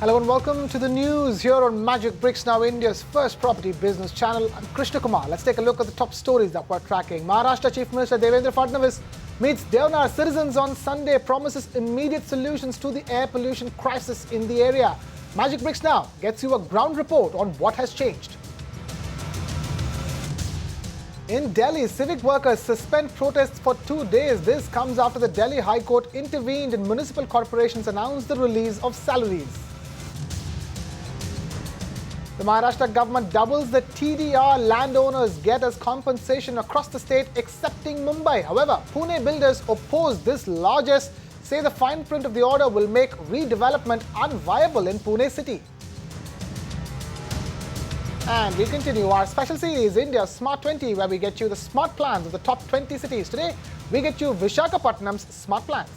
Hello and welcome to the news here on Magic Bricks, now India's first property business channel. I'm Krishna Kumar. Let's take a look at the top stories that we're tracking. Maharashtra Chief Minister Devendra Fadnavis meets Devnar citizens on Sunday, promises immediate solutions to the air pollution crisis in the area. Magic Bricks now gets you a ground report on what has changed. In Delhi, civic workers suspend protests for 2 days. This comes after the Delhi High Court intervened and municipal corporations announced the release of salaries. The Maharashtra government doubles the TDR landowners get as compensation across the state, excepting Mumbai. However, Pune builders oppose this largesse, say the fine print of the order will make redevelopment unviable in Pune city. And we continue our special series, India's Smart 20, where we get you the smart plans of the top 20 cities. Today, we get you Visakhapatnam's smart plans.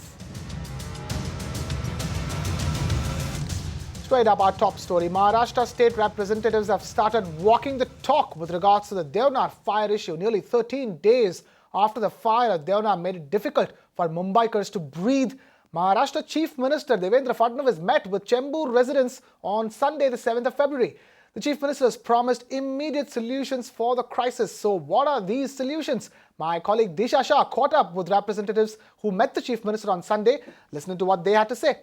Straight up our top story, Maharashtra state representatives have started walking the talk with regards to the Devnar fire issue. Nearly 13 days after the fire at Devnar made it difficult for Mumbaikars to breathe, Maharashtra Chief Minister Devendra Fadnavis met with Chembur residents on Sunday, the 7th of February. The Chief Minister has promised immediate solutions for the crisis. So what are these solutions? My colleague Disha Shah caught up with representatives who met the Chief Minister on Sunday. Listen to what they had to say.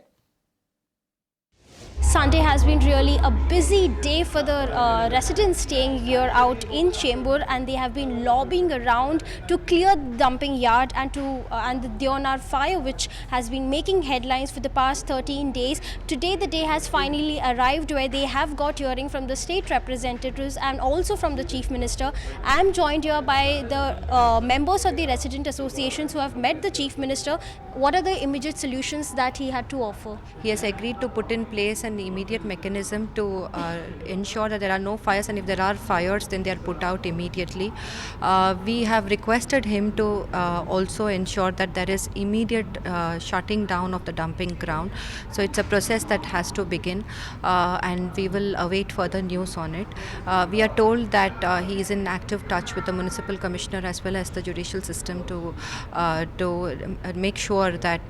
Sunday has been really a busy day for the residents staying here out in Chembur, and they have been lobbying around to clear the dumping yard and the Devnar fire, which has been making headlines for the past 13 days. Today the day has finally arrived where they have got hearing from the state representatives and also from the Chief Minister. I am joined here by the members of the resident associations who have met the Chief Minister. What are the immediate solutions that he had to offer? He has agreed to put in place an immediate mechanism to ensure that there are no fires, and if there are fires then they are put out immediately. We have requested him to also ensure that there is immediate shutting down of the dumping ground. So it's a process that has to begin, and we will await further news on it. We are told that he is in active touch with the municipal commissioner as well as the judicial system to make sure that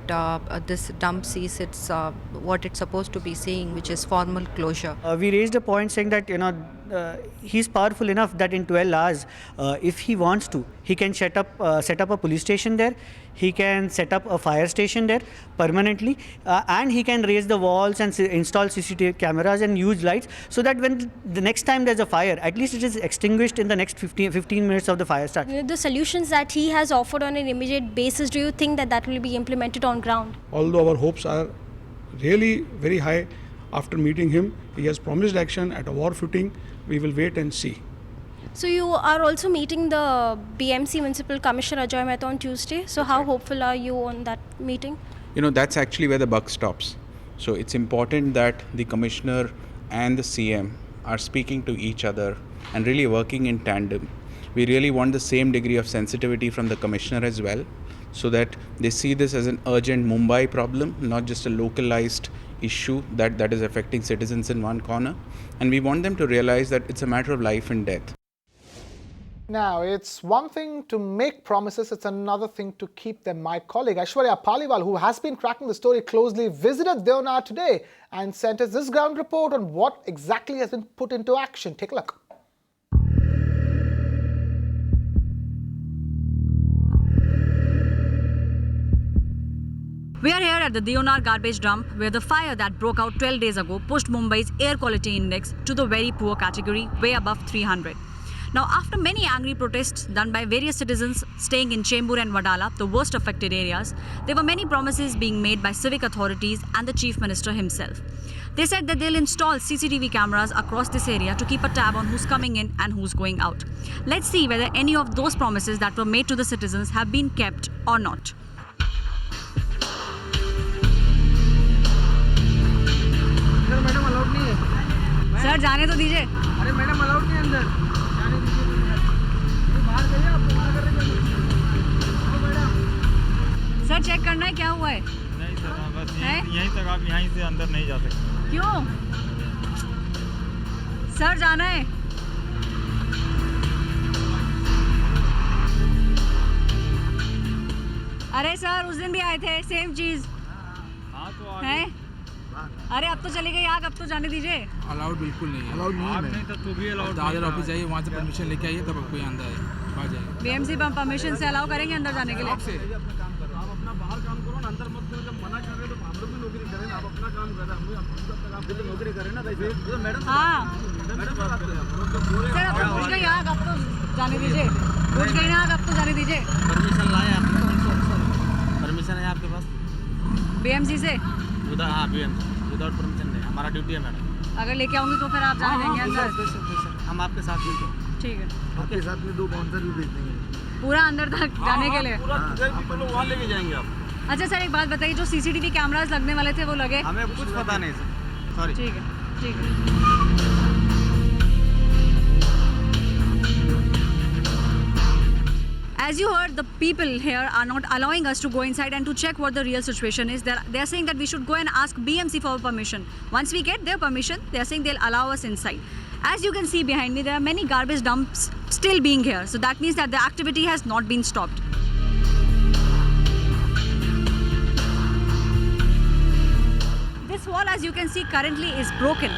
this dump sees its what it's supposed to be seeing, which is formal closure. We raised a point saying that he's powerful enough that in 12 hours, if he wants to, he can set up a police station there. He can set up a fire station there permanently, and he can raise the walls and install CCTV cameras and huge lights, so that when the next time there's a fire, at least it is extinguished in the next 15 minutes of the fire start. The solutions that he has offered on an immediate basis, do you think that will be implemented on ground? Although our hopes are really very high, after meeting him, he has promised action at a war footing. We will wait and see. So you are also meeting the BMC Municipal Commissioner Ajay Mehta on Tuesday. So how hopeful are you on that meeting? That's actually where the buck stops. So it's important that the Commissioner and the CM are speaking to each other and really working in tandem. We really want the same degree of sensitivity from the Commissioner as well, so that they see this as an urgent Mumbai problem, not just a localized issue that is affecting citizens in one corner. And we want them to realize that it's a matter of life and death. Now, it's one thing to make promises, it's another thing to keep them. My colleague Aishwarya Paliwal, who has been tracking the story closely, visited Devnar today and sent us this ground report on what exactly has been put into action. Take a look. We are here at the Devnar garbage dump, where the fire that broke out 12 days ago pushed Mumbai's air quality index to the very poor category, way above 300. Now, after many angry protests done by various citizens staying in Chembur and Wadala, the worst affected areas, there were many promises being made by civic authorities and the Chief Minister himself. They said that they'll install CCTV cameras across this area to keep a tab on who's coming in and who's going out. Let's see whether any of those promises that were made to the citizens have been kept or not. Sir जाने तो दीजिए। अरे madam allowed नहीं अंदर, जाने दीजिए बाहर जाइए, आप बाहर कर रहे हैं मैडम। सर चेक करना है क्या हुआ है? नहीं सर, बस यहीं तक, आप यहीं से अंदर नहीं जा सकते। क्यों? सर जाना है। अरे सर उस दिन भी आए थे, सेम चीज। हाँ तो है अरे अब तो चली गई आग, अब तो जाने दीजिए। अलाउड बिल्कुल नहीं है। अलाउड नहीं है। तो भी अलाउड दादर ऑफिस जाइए, वहाँ से परमिशन लेके आइए, तब कोई अंदर आए आ जाए। बीएमसी परमिशन से अलाउ करेंगे अंदर जाने के लिए? आप अपना बाहर काम करो ना, अंदर मत करो। जब मना कर रहे हो तो हम लोग भी नौकरी करें ना, आप अपना काम कर रहे हैं, हम तो नौकरी करें ना। मैडम हाँ सर, अब तो बुझ गई आग, अब तो जाने दीजिए। बुझ गई ना आग, अब तो जाने दीजिए। परमिशन लाए आप? परमिशन है आपके पास बीएमसी से? हाँ, बीएमसी विदाउट परमिशन नहीं, हमारा ड्यूटी है मैडम। अगर लेके आऊंगी तो फिर आप जाने देंगे अंदर? हम आपके साथ हैं। ठीक है, आपके साथ में 2 बाउंसर भी भेज देंगे पूरा अंदर तक जाने के लिए? वहाँ लेके जाएंगे आप। अच्छा सर, एक बात बताइए, जो सीसीटीवी कैमरास लगने वाले थे वो लगे? हमें कुछ पता नहीं सर, सॉरी। ठीक है, ठीक है। As you heard, the people here are not allowing us to go inside and to check what the real situation is. They're saying that we should go and ask BMC for permission. Once we get their permission, they're saying they'll allow us inside. As you can see behind me, there are many garbage dumps still being here. So that means that the activity has not been stopped. This wall, as you can see, currently is broken.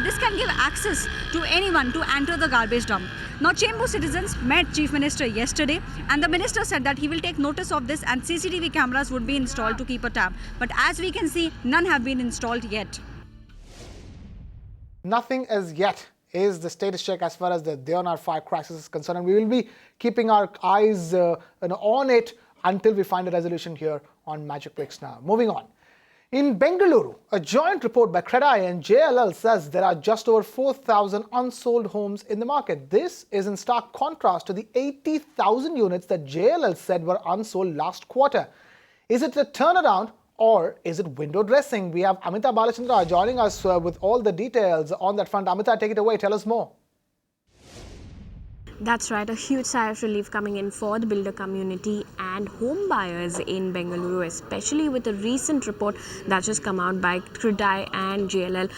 This can give access to anyone to enter the garbage dump. Now, Chembur citizens met Chief Minister yesterday, and the minister said that he will take notice of this and CCTV cameras would be installed to keep a tab. But as we can see, none have been installed yet. Nothing as yet is the status check as far as the Deonar fire crisis is concerned, and we will be keeping our eyes on it until we find a resolution here on Magic Bricks now. Moving on. In Bengaluru, a joint report by CREDAI and JLL says there are just over 4,000 unsold homes in the market. This is in stark contrast to the 80,000 units that JLL said were unsold last quarter. Is it a turnaround or is it window dressing? We have Amita Balachandra joining us with all the details on that front. Amita, take it away. Tell us more. That's right, a huge sigh of relief coming in for the builder community and home buyers in Bengaluru, especially with a recent report that just come out by CREDAI and JLL,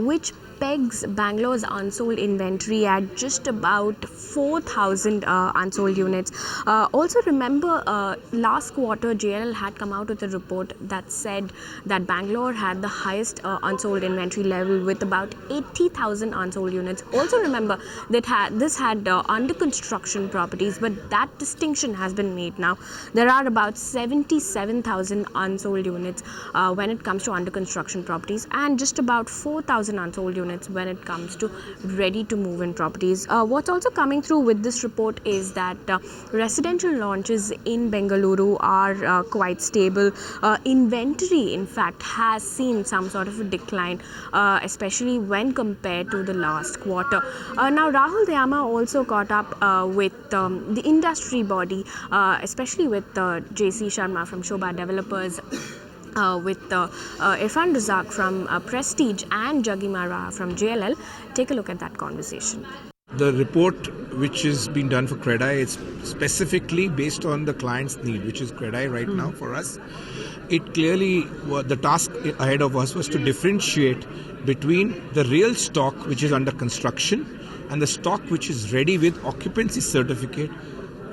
which pegs Bangalore's unsold inventory at just about 4,000 unsold units. Also remember, last quarter JLL had come out with a report that said that Bangalore had the highest unsold inventory level with about 80,000 unsold units. Also remember that this had under construction properties, but that distinction has been made now. There are about 77,000 unsold units when it comes to under construction properties, and just about 4,000 unsold units when it comes to ready to move in properties. What's also coming through with this report is that residential launches in Bengaluru are quite stable. Inventory in fact has seen some sort of a decline, especially when compared to the last quarter. Now Rahul Gandhi also caught up with the industry body, especially with JC Sharma from Shobha Developers, with Irfan Razak from Prestige and Jaggi Mara from JLL. Take a look at that conversation. The report which is being done for CREDAI is specifically based on the client's need, which is CREDAI right now for us. It clearly, the task ahead of us was to differentiate between the real stock which is under construction and the stock which is ready with occupancy certificate,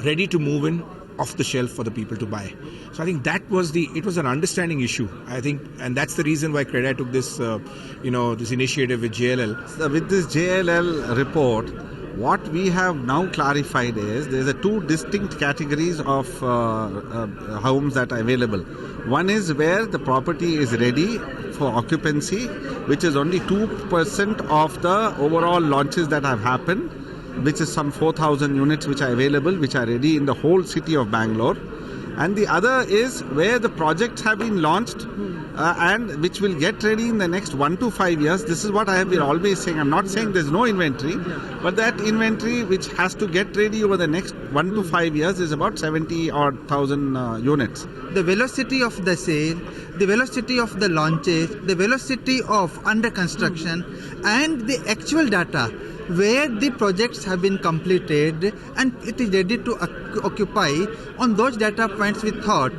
ready to move in off the shelf for the people to buy. So I think that was it was an understanding issue, I think, and that's the reason why CREDAI took this, this initiative with JLL. So with this JLL report, what we have now clarified is there's a 2 distinct categories of homes that are available. One is where the property is ready for occupancy, which is only 2% of the overall launches that have happened, which is some 4,000 units which are available, which are ready in the whole city of Bangalore. And the other is where the projects have been launched and which will get ready in the next 1 to 5 years. This is what I have been always saying. I'm not saying there's no inventory, but that inventory which has to get ready over the next 1 to 5 years is about 70,000 units. The velocity of the sale, the velocity of the launches, the velocity of under construction, and the actual data where the projects have been completed and it is ready to occupy. On those data points, we thought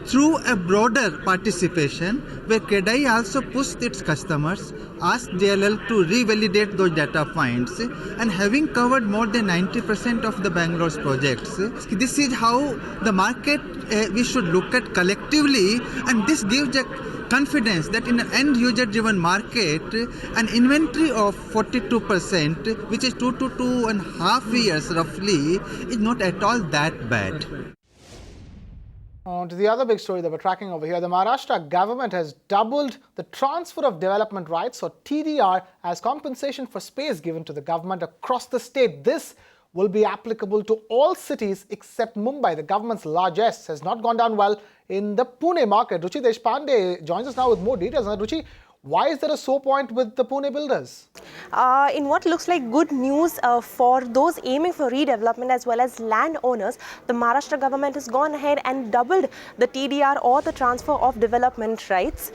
through a broader participation where CREDAI also pushed its customers, asked JLL to revalidate those data points, and having covered more than 90% of the Bangalore's projects, this is how the market we should look at collectively, and this gives a confidence that in an end user driven market, an inventory of 42%, which is 2 to 2.5 years roughly, is not at all that bad. On to the other big story that we're tracking over here. The Maharashtra government has doubled the transfer of development rights, or TDR, as compensation for space given to the government across the state. This will be applicable to all cities except Mumbai. The government's largesse has not gone down well in the Pune market. Ruchi Deshpande joins us now with more details. Ruchi, why is there a sore point with the Pune builders? In what looks like good news for those aiming for redevelopment as well as landowners, the Maharashtra government has gone ahead and doubled the TDR, or the transfer of development rights,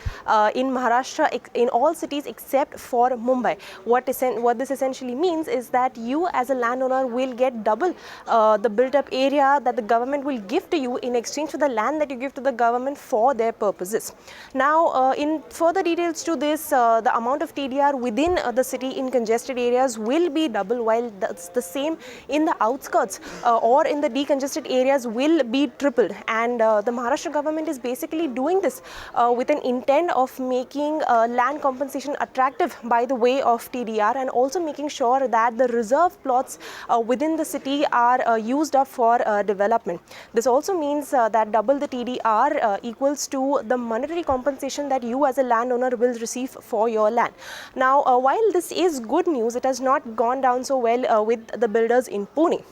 in Maharashtra in all cities except for Mumbai. What this essentially means is that you as a landowner will get double the built-up area that the government will give to you in exchange for the land that you give to the government for their purposes. Now, in further details to this, the amount of TDR within the city in congested areas will be double, while the same in the outskirts or in the decongested areas will be tripled. And the Maharashtra government is basically doing this with an intent of making land compensation attractive by the way of TDR, and also making sure that the reserve plots within the city are used up for development. This also means that double the TDR equals to the monetary compensation that you as a landowner will receive for your land. Now, while this is good news, it has not gone down so well with the builders in Pune.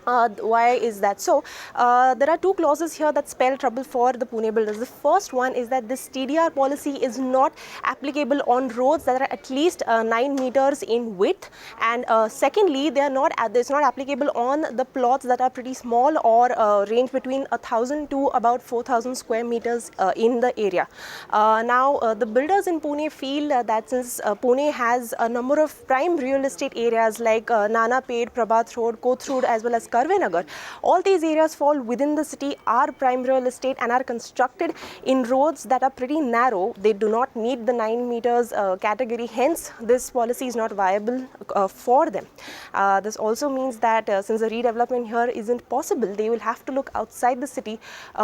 Why is that so? There are two clauses here that spell trouble for the Pune builders. The first one is that this TDR policy is not applicable on roads that are at least 9 meters in width, and secondly, it's not applicable on the plots that are pretty small or range between 1,000 to about 4,000 square meters in the area. Now, the builders in Pune feel that since Pune has a number of prime real estate areas like Nanapet, Prabhat Road, Koth Road, as well as Karvenagar, all these areas fall within the city, are prime real estate, and are constructed in roads that are pretty narrow. They do not meet the 9 meters category. Hence, this policy is not viable for them. This also means that since the redevelopment here isn't possible, they will have to look outside the city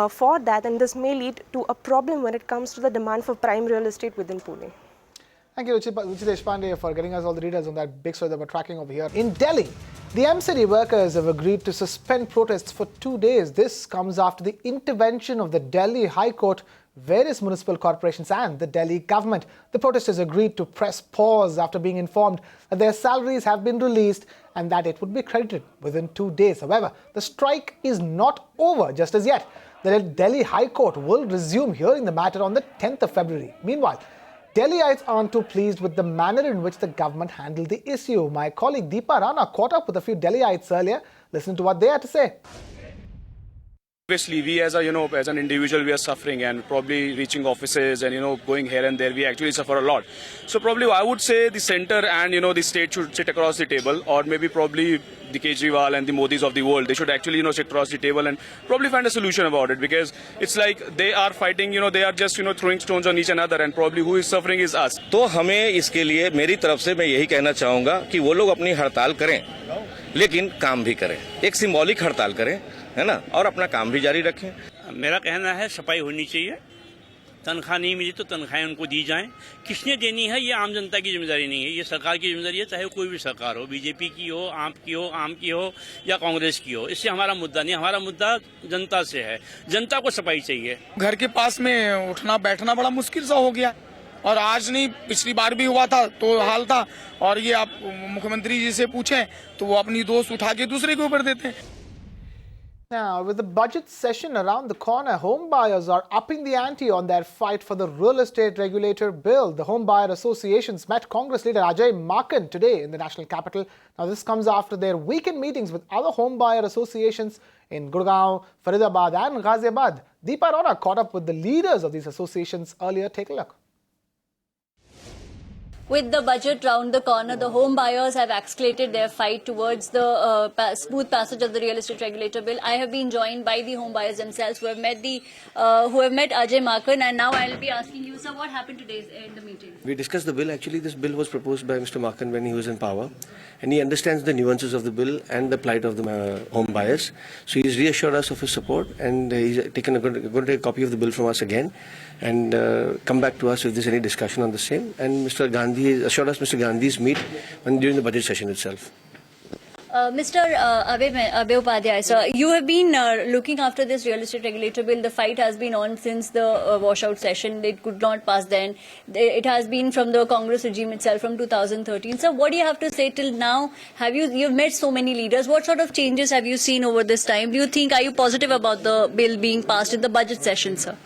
for that, and this may lead to a problem when it comes to the demand for prime real estate within Pune. Thank you, Ruchi Deshpande, for getting us all the details on that big story that we're tracking over here. In Delhi, the MCD workers have agreed to suspend protests for 2 days. This comes after the intervention of the Delhi High Court, various municipal corporations and the Delhi government. The protesters agreed to press pause after being informed that their salaries have been released and that it would be credited within 2 days. However, the strike is not over just as yet. The Delhi High Court will resume hearing the matter on the 10th of February. Meanwhile, Delhiites aren't too pleased with the manner in which the government handled the issue. My colleague Deepa Rana caught up with a few Delhiites earlier. Listen to what they had to say. Obviously, we as an individual, we are suffering and probably reaching offices and, going here and there, we actually suffer a lot. So probably I would say the center and, the state should sit across the table, or maybe probably the Kejriwal and the Modis of the world. They should actually, sit across the table and probably find a solution about it, because it's like they are fighting, they are just, throwing stones on each another, and probably who is suffering is us. तो हमें इसके लिए मेरी तरफ से मैं यही कहना चाहूँगा कि वो लोग अपनी हड़ताल करें, लेकिन काम भी करें। एक सिंबॉलिक हड़ताल करें, है ना, और अपना काम भी जारी रखें। मेरा कहना है सफाई होनी चाहिए, तनख्वाह नहीं मिली तो तनख्वाहें उनको दी जाएं। किसने देनी है ये आम जनता की जिम्मेदारी नहीं है, ये सरकार की जिम्मेदारी है, चाहे कोई भी सरकार हो, बीजेपी की हो, आप की हो, आम की हो या कांग्रेस की हो। इससे हमारा मुद्दा नहीं, हमारा मुद्दा जनता से है, जनता को सफाई चाहिए। घर के पास में उठना बैठना बड़ा मुश्किल सा हो गया, और आज नहीं पिछली बार भी हुआ था तो हाल था, और ये आप मुख्यमंत्री जी से पूछें तो वो अपनी दोस्त उठा के दूसरे के ऊपर देते हैं। Now, with the budget session around the corner, home buyers are upping the ante on their fight for the real estate regulator bill. The home buyer associations met Congress leader Ajay Maken today in the national capital. Now, this comes after their weekend meetings with other home buyer associations in Gurgaon, Faridabad and Ghaziabad. Deepa Rana caught up with the leaders of these associations earlier. Take a look. With the budget round the corner, the home buyers have escalated their fight towards the smooth passage of the real estate regulator bill. I have been joined by the home buyers themselves who have met Ajay Makan, and now I'll be asking you, sir, what happened today in the meeting? We discussed the bill. Actually, this bill was proposed by Mr. Makan when he was in power, and he understands the nuances of the bill and the plight of the home buyers. So he's reassured us of his support, and he's going to take a copy of the bill from us again, and come back to us if there's any discussion on the same. And Mr. Gandhi assured us Mr. Gandhi's meet during the budget session itself. Mr. Abhay Upadhyay, sir, you have been looking after this real estate regulator bill. The fight has been on since the washout session. It could not pass then. It has been from the Congress regime itself from 2013. Sir, what do you have to say till now? You've met so many leaders. What sort of changes have you seen over this time? Are you positive about the bill being passed in the budget session, sir?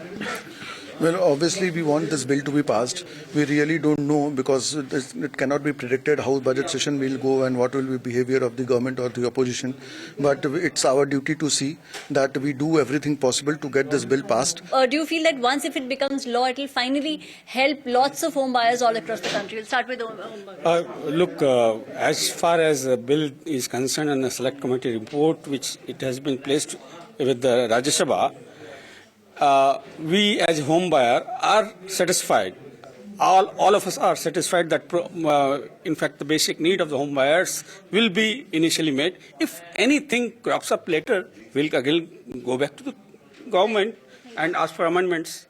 Well, obviously we want this bill to be passed. We really don't know because it cannot be predicted how budget session will go and what will be behavior of the government or the opposition. But it's our duty to see that we do everything possible to get this bill passed. Do you feel that once if it becomes law, it will finally help lots of home buyers all across the country? We'll start with the home buyers. Look, as far as the bill is concerned and the select committee report, which it has been placed with the Rajya Sabha, we as home buyer are satisfied. All of us are satisfied that in fact the basic need of the home buyers will be initially met. If anything crops up later, we'll again go back to the government and ask for amendments.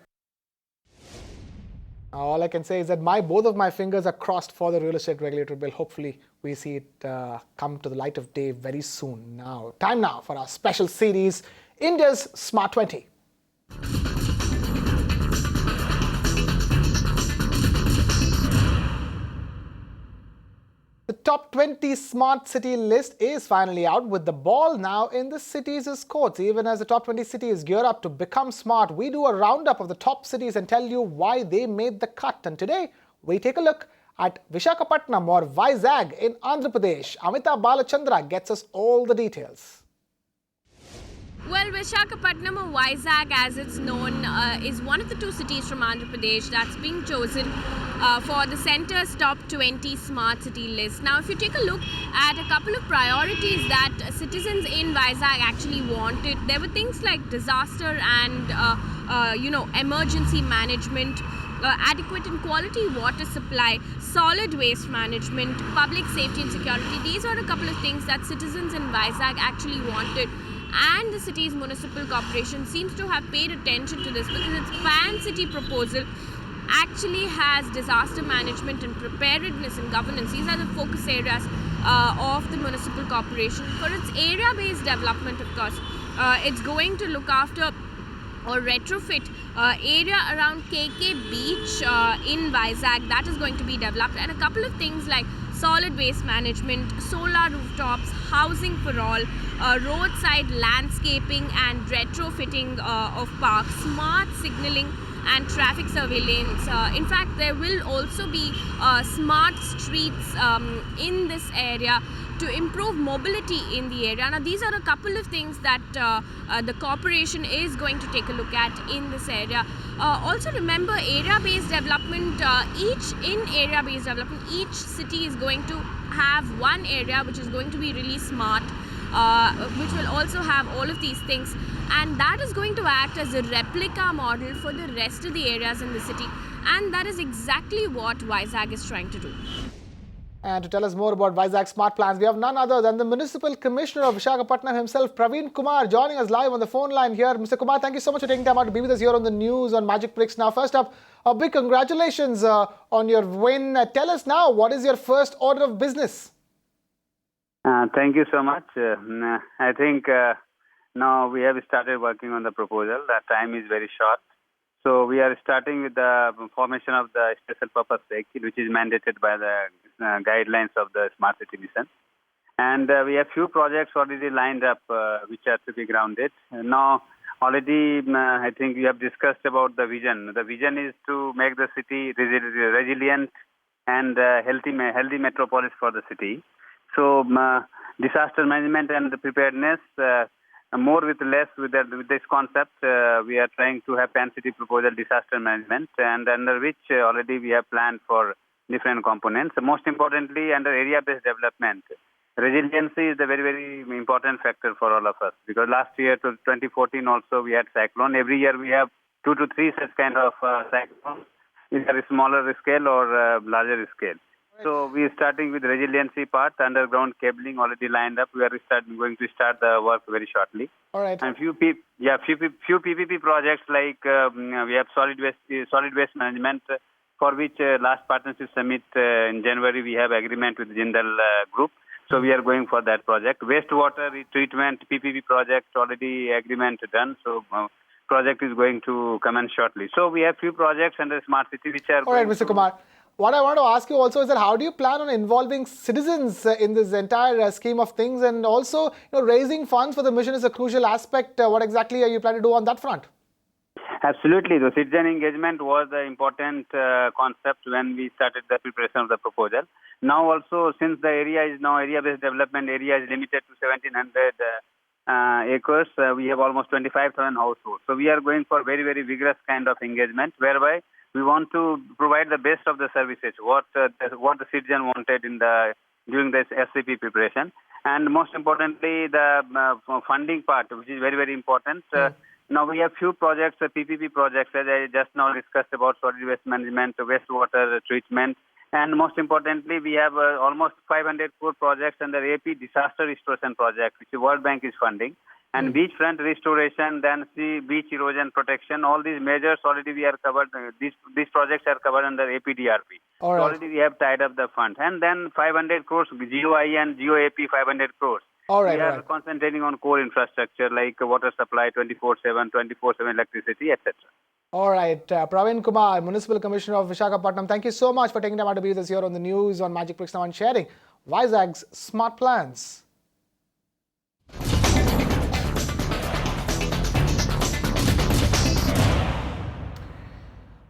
All I can say is that both of my fingers are crossed for the real estate regulator bill. Hopefully we see it come to the light of day very soon. Time now for our special series, India's Smart 20. The top 20 smart city list is finally out, with the ball now in the cities' courts. Even as the top 20 cities gear up to become smart, we do a roundup of the top cities and tell you why they made the cut. And today we take a look at Visakhapatnam or Vizag in Andhra Pradesh. Amita Balachandra gets us all the details. Well, Visakhapatnam or Vizag, as it's known, is one of the two cities from Andhra Pradesh that's being chosen for the centre's top 20 smart city list. Now, if you take a look at a couple of priorities that citizens in Vizag actually wanted, there were things like disaster and, emergency management, adequate and quality water supply, solid waste management, public safety and security. These are a couple of things that citizens in Vizag actually wanted. And the city's municipal corporation seems to have paid attention to this because its pan-city proposal actually has disaster management and preparedness and governance. These are the focus areas of the municipal corporation. For its area-based development, of course, it's going to look after or retrofit area around KK Beach in Vizag. That is going to be developed, and a couple of things like solid waste management, solar rooftops, housing for all, roadside landscaping and retrofitting of parks, smart signalling and traffic surveillance. In fact, there will also be smart streets in this area to improve mobility in the area. Now, these are a couple of things that the corporation is going to take a look at in this area. Also remember, area-based development, each city is going to have one area which is going to be really smart, which will also have all of these things, and that is going to act as a replica model for the rest of the areas in the city, and that is exactly what Vizag is trying to do. And to tell us more about Vizag smart plans, we have none other than the Municipal Commissioner of Visakhapatnam himself, Praveen Kumar, joining us live on the phone line here. Mr. Kumar, thank you so much for taking time out to be with us here on the news on Magic Bricks. Now, first up, a big congratulations on your win. Tell us now, what is your first order of business? Thank you so much. I think now we have started working on the proposal. The time is very short. So we are starting with the formation of the special purpose vehicle, which is mandated by the guidelines of the Smart City Mission. And we have few projects already lined up which are to be grounded. Now, already I think we have discussed about the vision. The vision is to make the city resilient and healthy metropolis for the city. So disaster management and the preparedness, more with less with this concept, we are trying to have pan-city proposal disaster management, and under which already we have planned for different components. Most importantly, under area-based development, resiliency is a very, very important factor for all of us, because last year to 2014 also we had cyclone. Every year we have 2 to 3 such kind of cyclones, either a smaller scale or larger scale. So we are starting with resiliency part, underground cabling already lined up. We are going to start the work very shortly. All right. And few PPP projects like we have solid waste management, for which last partnership summit in January we have agreement with Jindal Group. So we are going for that project. Wastewater treatment PPP project already agreement done. So project is going to commence shortly. So we have few projects under smart city which are. All right, Mr. Kumar. What I want to ask you also is that how do you plan on involving citizens in this entire scheme of things, and also raising funds for the mission is a crucial aspect. What exactly are you planning to do on that front? Absolutely. The citizen engagement was the important concept when we started the preparation of the proposal. Now also, since the area is now area-based development area is limited to 1,700 acres, we have almost 25,000 households. So we are going for very, very vigorous kind of engagement, whereby we want to provide the best of the services, what the citizen wanted during this SCP preparation. And most importantly, the funding part, which is very, very important. Now we have few projects, PPP projects, as I just now discussed about solid waste management, wastewater treatment. And most importantly, we have almost 500 crore projects under AP disaster restoration project, which the World Bank is funding. And beachfront restoration, then beach erosion protection, all these measures already we are covered. These projects are covered under APDRP. All right. So already we have tied up the fund. And then 500 crores, GOI and GOAP 500 crores. All right. We are concentrating on core infrastructure like water supply 24/7, 24/7 electricity, etc. All right. Praveen Kumar, Municipal Commissioner of Visakhapatnam, thank you so much for taking time out to be with us here on the news on Magic Bricks Now and sharing Vizag's smart plans.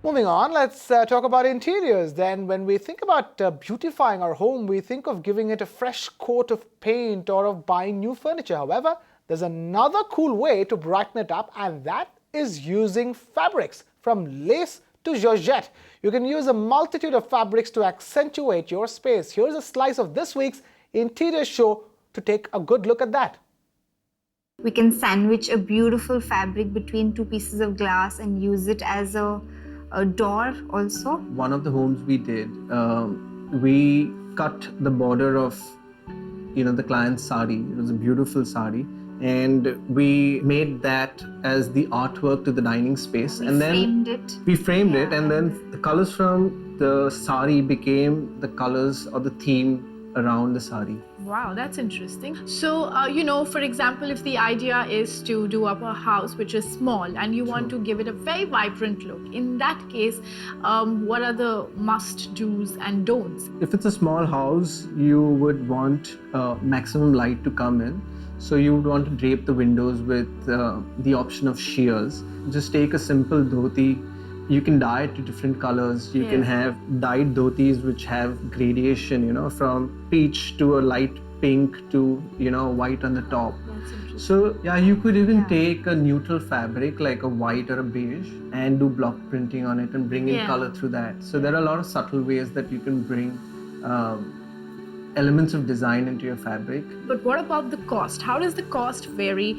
Moving on, let's talk about interiors. Then when we think about beautifying our home, we think of giving it a fresh coat of paint or of buying new furniture. However, there's another cool way to brighten it up, and that is using fabrics, from lace to georgette. You can use a multitude of fabrics to accentuate your space. Here's a slice of this week's interior show to take a good look at that. We can sandwich a beautiful fabric between two pieces of glass and use it as a door also. One of the homes we did, we cut the border of the client's sari. It was a beautiful sari, and we made that as the artwork to the dining space. We framed it, and then the colors from the sari became the colors or the theme around the sari. Wow, that's interesting. So, for example, if the idea is to do up a house which is small and you want to give it a very vibrant look, in that case, what are the must-dos and don'ts? If it's a small house, you would want maximum light to come in. So you would want to drape the windows with the option of shears. Just take a simple dhoti. You can dye it to different colors. You can have dyed dhotis which have gradation, from peach to a light pink to, white on the top. So you could even take a neutral fabric like a white or a beige and do block printing on it and bring in color through that. So there are a lot of subtle ways that you can bring elements of design into your fabric. But what about the cost? How does the cost vary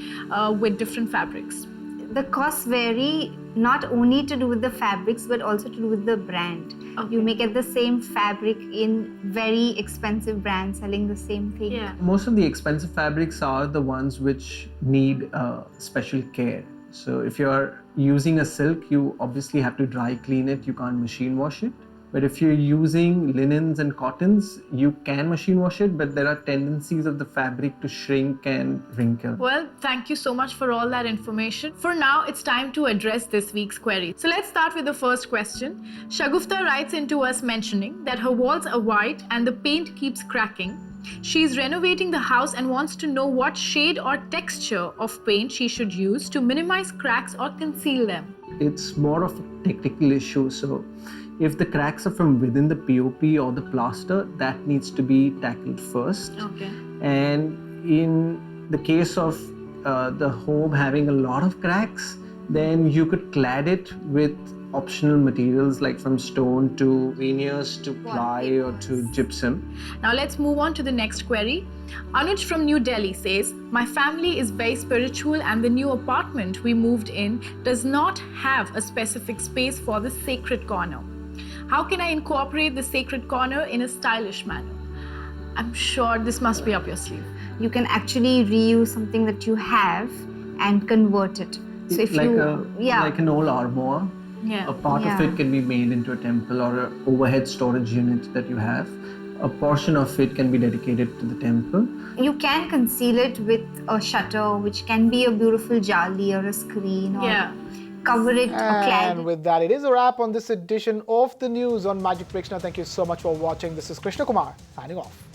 with different fabrics? The costs vary not only to do with the fabrics but also to do with the brand. Okay. You may get the same fabric in very expensive brands selling the same thing. Yeah. Most of the expensive fabrics are the ones which need special care. So if you're using a silk, you obviously have to dry clean it. You can't machine wash it. But if you're using linens and cottons, you can machine wash it, but there are tendencies of the fabric to shrink and wrinkle. Well, thank you so much for all that information. For now, it's time to address this week's query. So let's start with the first question. Shagufta writes into us mentioning that her walls are white and the paint keeps cracking. She's renovating the house and wants to know what shade or texture of paint she should use to minimize cracks or conceal them. It's more of a technical issue. So if the cracks are from within the POP or the plaster, that needs to be tackled first. Okay. And in the case of the home having a lot of cracks, then you could clad it with optional materials like from stone to veneers to ply or to gypsum. Now let's move on to the next query. Anuj from New Delhi says, my family is very spiritual and the new apartment we moved in does not have a specific space for the sacred corner. How can I incorporate the sacred corner in a stylish manner? I'm sure this must be up your sleeve. You can actually reuse something that you have and convert it. So if like like an old armoire, yeah. a part of it can be made into a temple or an overhead storage unit that you have. A portion of it can be dedicated to the temple. You can conceal it with a shutter, which can be a beautiful jali or a screen, or cover it or clad. And with that, it is a wrap on this edition of the news on Magic Breaks. Now, thank you so much for watching. This is Krishna Kumar signing off.